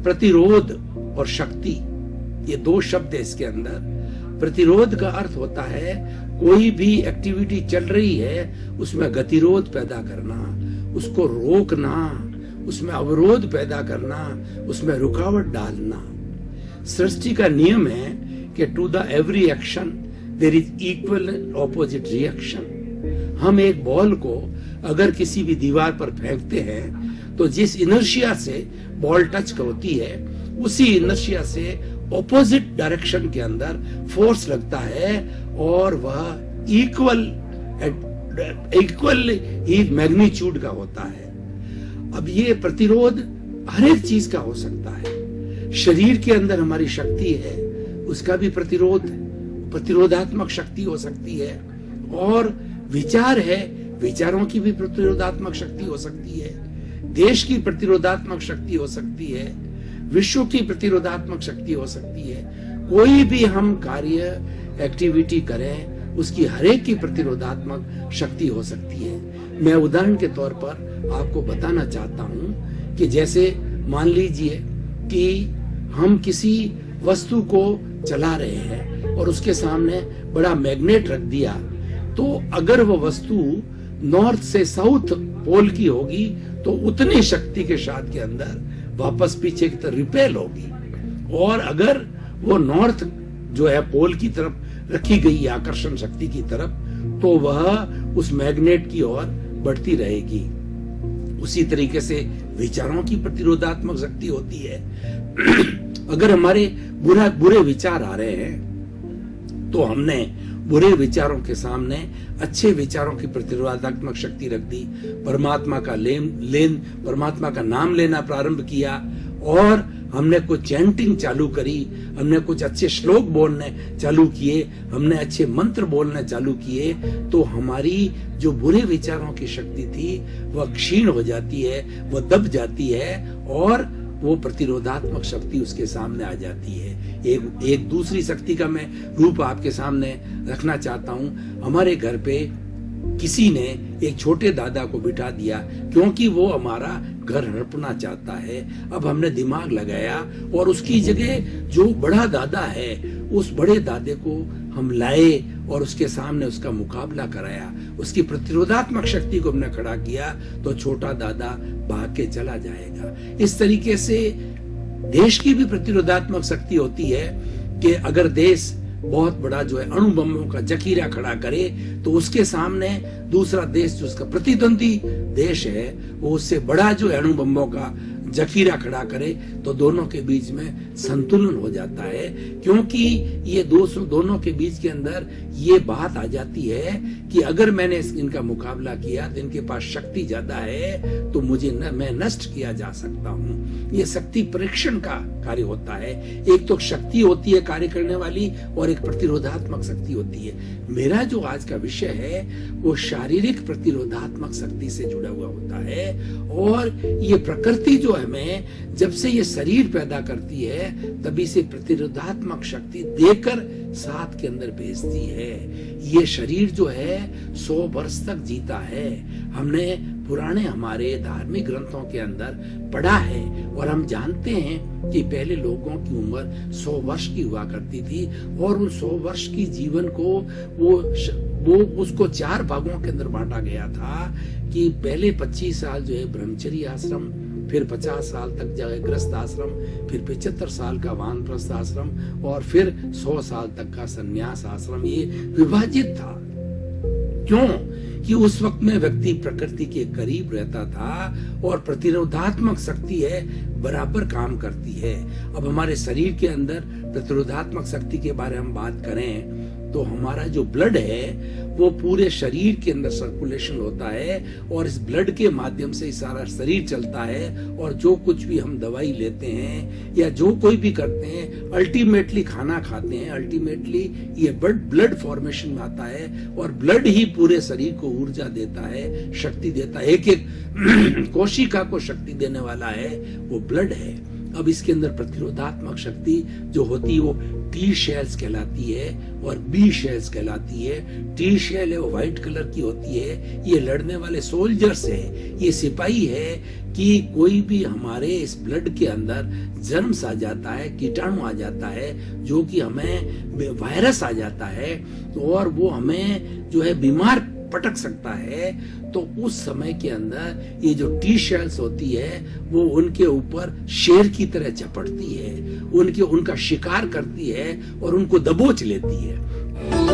प्रतिरोध और शक्ति, ये दो शब्द है इसके अंदर। प्रतिरोध का अर्थ होता है कोई भी एक्टिविटी चल रही है उसमें गतिरोध पैदा करना, उसको रोकना, उसमें अवरोध पैदा करना, उसमें रुकावट डालना। सृष्टि का नियम है कि to the every action there is equal and opposite reaction. हम एक बॉल को अगर किसी भी दीवार पर फेंकते हैं तो जिस इनर्शिया से बॉल टच होती है उसी इनर्शिया से ऑपोजिट डायरेक्शन के अंदर फोर्स लगता है और वह इक्वल ही मैग्नीट्यूड का होता है। अब ये प्रतिरोध हर एक चीज का हो सकता है। शरीर के अंदर हमारी शक्ति है, उसका भी प्रतिरोधात्मक शक्ति हो सकती है, और विचार है, विचारों की भी प्रतिरोधात्मक शक्ति हो सकती है, देश की प्रतिरोधात्मक शक्ति हो सकती है, विश्व की प्रतिरोधात्मक शक्ति हो सकती है। कोई भी हम कार्य एक्टिविटी करें उसकी हरेक की प्रतिरोधात्मक शक्ति हो सकती है। मैं उदाहरण के तौर पर आपको बताना चाहता हूं कि जैसे मान लीजिए कि हम किसी वस्तु को चला रहे हैं और उसके सामने बड़ा मैग्नेट रख दिया, तो अगर वो वस्तु नॉर्थ से साउथ पोल की होगी तो उतनी शक्ति के साथ के अंदर वापस पीछे की तरफ रिपेल होगी, और अगर वो नॉर्थ जो है पोल की तरफ रखी गई आकर्षण शक्ति की तरफ, तो वह उस मैग्नेट की ओर बढ़ती रहेगी। उसी तरीके से विचारों की प्रतिरोधात्मक शक्ति होती है। अगर हमारे बुरे विचार आ रहे हैं तो हमने बुरे विचारों के सामने अच्छे विचारों की प्रतिरोधात्मक शक्ति रख दी, परमात्मा का नाम लेना प्रारंभ किया, और हमने कुछ चैंटिंग चालू करी, हमने कुछ अच्छे श्लोक बोलने चालू किए, हमने अच्छे मंत्र बोलने चालू किए, तो हमारी जो बुरे विचारों की शक्ति थी वह क्षीण हो जाती है, वह दब जाती है, और वो प्रतिरोधात्मक शक्ति उसके सामने आ जाती है। एक दूसरी शक्ति का मैं रूप आपके सामने रखना चाहता हूं। हमारे घर पे किसी ने एक छोटे दादा को बिठा दिया क्योंकि वो हमारा घर हड़पना चाहता है। अब हमने दिमाग लगाया और उसकी जगह जो बड़ा दादा है उस बड़े दादे को हम लाए और उसके सामने उसका मुकाबला कराया, उसकी प्रतिरोधात्मक शक्ति को हमने खड़ा किया, तो छोटा दादा भाग के चला जाएगा। इस तरीके से देश की भी प्रतिरोधात्मक शक्ति होती है कि अगर देश बहुत बड़ा जो है अणु बमों का जखीरा खड़ा करे तो उसके सामने दूसरा देश जो उसका प्रतिद्वंदी देश है वो उससे बड़ा जो अणु बमों का जखीरा खड़ा करे तो दोनों के बीच में संतुलन हो जाता है, क्योंकि ये दोनों के बीच के अंदर ये बात आ जाती है कि अगर मैंने इनका मुकाबला किया तो इनके पास शक्ति ज्यादा है तो मैं नष्ट किया जा सकता हूँ। ये शक्ति परीक्षण का कार्य होता है। एक तो शक्ति होती है कार्य करने वाली और एक प्रतिरोधात्मक शक्ति होती है। मेरा जो आज का विषय है वो शारीरिक प्रतिरोधात्मक शक्ति से जुड़ा हुआ होता है, और ये प्रकृति जो हमें जब से ये शरीर पैदा करती है तभी से प्रतिरोधात्मक शक्ति देकर साथ के अंदर भेजती है। ये शरीर जो है 100 वर्ष तक जीता है। हमने पुराने हमारे धार्मिक ग्रंथों के अंदर पढ़ा है और हम जानते हैं कि पहले लोगों की उम्र 100 वर्ष की हुआ करती थी, और उन 100 वर्ष की जीवन को वो उसको 4 भागों के अंदर बांटा गया था कि पहले 25 साल जो है ब्रह्मचर्य आश्रम, फिर 50 साल तक जो है गृहस्थ आश्रम, फिर 75 साल का वानप्रस्थ आश्रम, और फिर 100 साल तक का संन्यास आश्रम। ये विभाजित था। क्यों? कि उस वक्त में व्यक्ति प्रकृति के करीब रहता था और प्रतिरोधात्मक शक्ति है बराबर काम करती है। अब हमारे शरीर के अंदर प्रतिरोधात्मक शक्ति के बारे में हम बात करें तो हमारा जो ब्लड है वो पूरे शरीर के अंदर सर्कुलेशन होता है, और इस ब्लड के माध्यम से सारा शरीर चलता है, और जो कुछ भी हम दवाई लेते हैं या जो कोई भी करते हैं, अल्टीमेटली खाना खाते हैं, अल्टीमेटली ये ब्लड फॉर्मेशन में आता है, और ब्लड ही पूरे शरीर को ऊर्जा देता है, शक्ति देता है। एक एक कोशिका को शक्ति देने वाला है वो ब्लड है। अब इसके अंदर प्रतिरोधात्मक शक्ति जो होती है वो टी शेल्स कहलाती है और बी शेल्स कहलाती है। टी शेल है वो व्हाइट कलर की होती है, ये लड़ने वाले सोल्जर्स है, ये सिपाही है कि कोई भी हमारे इस ब्लड के अंदर जर्म्स आ जाता है, कीटाणु आ जाता है, जो कि हमें वायरस आ जाता है और वो हमें जो है बीमार पटक सकता है, तो उस समय के अंदर ये जो टी शेल्स होती है वो उनके ऊपर शेर की तरह झपटती है, उनका शिकार करती है और उनको दबोच लेती है।